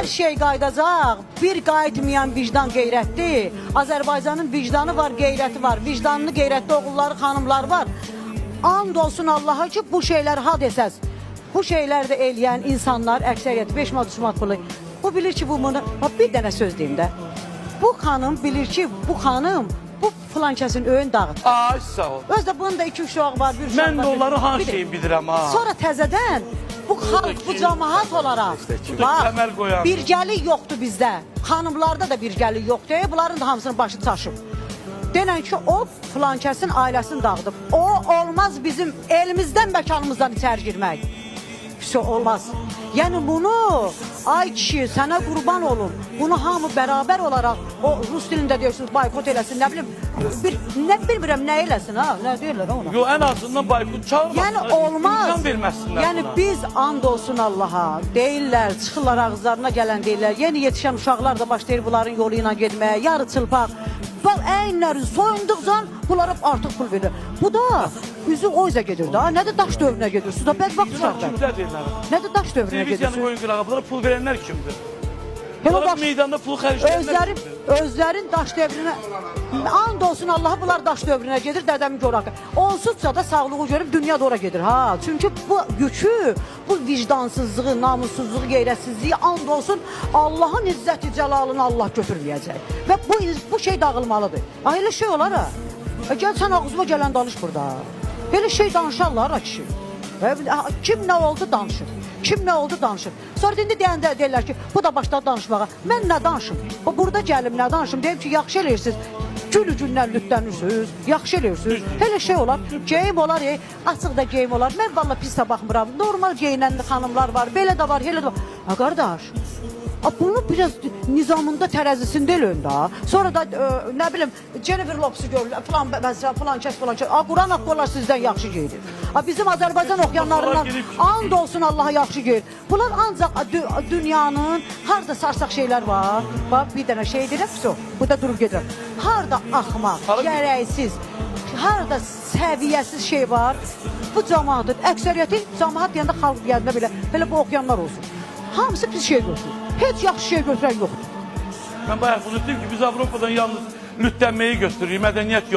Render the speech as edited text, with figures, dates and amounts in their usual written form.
şey qaydacaq. Bir qayıtmayan vicdan qeyrətdir. Azərbaycanın vicdanı var, qeyrəti var. Vicdanlı, qeyrətli oğulları, xanımlar var. And olsun Allaha ki, bu şeylər ha desəz. Bu şeylər də eləyən insanlar, əksəriyyət 5 manat, 3 manat pulu. Bu bilir ki, bu bunu... Bir dənə söz deyim də. Bu xanım bilir ki, bu xanım bu filan kəsin öyün dağıtır. Ay, sağ ol. Özdə bunun da 2 uşaq var, bir uşaq var. Mən də onları hansı şeyi bilirəm ha. Sonra təzədən bu xalq, bu cəmaat olaraq təməl qoyan. birgəlik yoxdur bizdə. Xanımlarda da birgəlik yoxdur. Bunların da hamısının başı çaşıb. Denən ki, o filan kəsin ailəsini dağıdıb. O olmaz bizim elimizdən, məkanımızdan içəri girmək. Olmaz. Yəni bunu, ay kişi, sənə qurban olun. Bunu hamı bərabər olaraq, o rus dilində deyirsiniz, boykot eləsin, nə bilim, nə bilmirəm, nə eləsin, ha? Nə deyirlər ona? Yo, ən azından boykot çağırmasınlar. Yəni olmaz. İmkan verməsinlər yəni buna. biz and olsun Allaha, deyirlər, çıxırlar ağızlarına gələn deyirlər, yeni yetişən uşaqlar da başlayır bunların yolu ilə getməyə, yarı çılpaq. Bax, əyinləri soyunduqca bunlar artıq pul verir. Bu da üzü o üzə gedir da. Nə də daş dövrünə gedirsiniz da, bədbaxt uşaqlar. Kimdə deyirlər? Nə də daş dövrünə Televiziyanı gedirsiniz. qoyun qırağa, bunlara pul verənlər kimdir? Hele Bunlar bak, meydanda pul xərcləyənlər kimdir? özlərin daş dövrünə, and olsun Allaha bunlar daş dövrünə gedir, dədəmi görək. Onsuzca da sağlığı görüb dünya da ora gedir. Ha, çünki bu gücü, bu vicdansızlığı, namussuzluğu, qeyrətsizliyi and olsun Allahın izzəti cəlalını Allah götürməyəcək. Və bu şey dağılmalıdır. Elə şey olar ha. Gəl sən ağzıma gələn danış burada. Belə şey danışarlar ha kişi. Kim nə oldu danışır. Kim nə oldu danışır. Sonra indi deyəndə deyirlər ki, bu da başladı danışmağa. Mən nə danışım? O burada gəlim nə danışım? Deyim ki, yaxşı eləyirsiniz. Gülü-gündən lütlənirsiniz. Yaxşı eləyirsiniz. Elə şey olar. Geyim olar, açıq da geyim olar. Mən valla pis də baxmıram. Normal geyinən xanımlar var. Belə də var, elə də var. Ha, qardaş. Bunu biraz nizamında tərəzisində eləyən da. Sonra da nə bilim Jennifer Lopez görürlər, falan kəs. Quran haqqı sizdən yaxşı geyir. Bizim Azərbaycan oxuyanlarından and olsun Allaha yaxşı geyir. Bunlar ancaq dünyanın harada sarsaq şeylər var. Bax bir dənə şey deyirəm, bu da durub gedirəm. Harada axmaq, gərəksiz, harada səviyyəsiz şey var. Bu cəmaatın, əksəriyyəti cəmaat deyəndə xalq deyəndə belə bu oxuyanlar olsun. Hamısı pis şey götürür. Heç yaxşı şey götürən yoxdur. Mən bayaq bunu dedim ki, biz Avropadan yalnız lütlənməyi götürürük, mədəniyyət yox.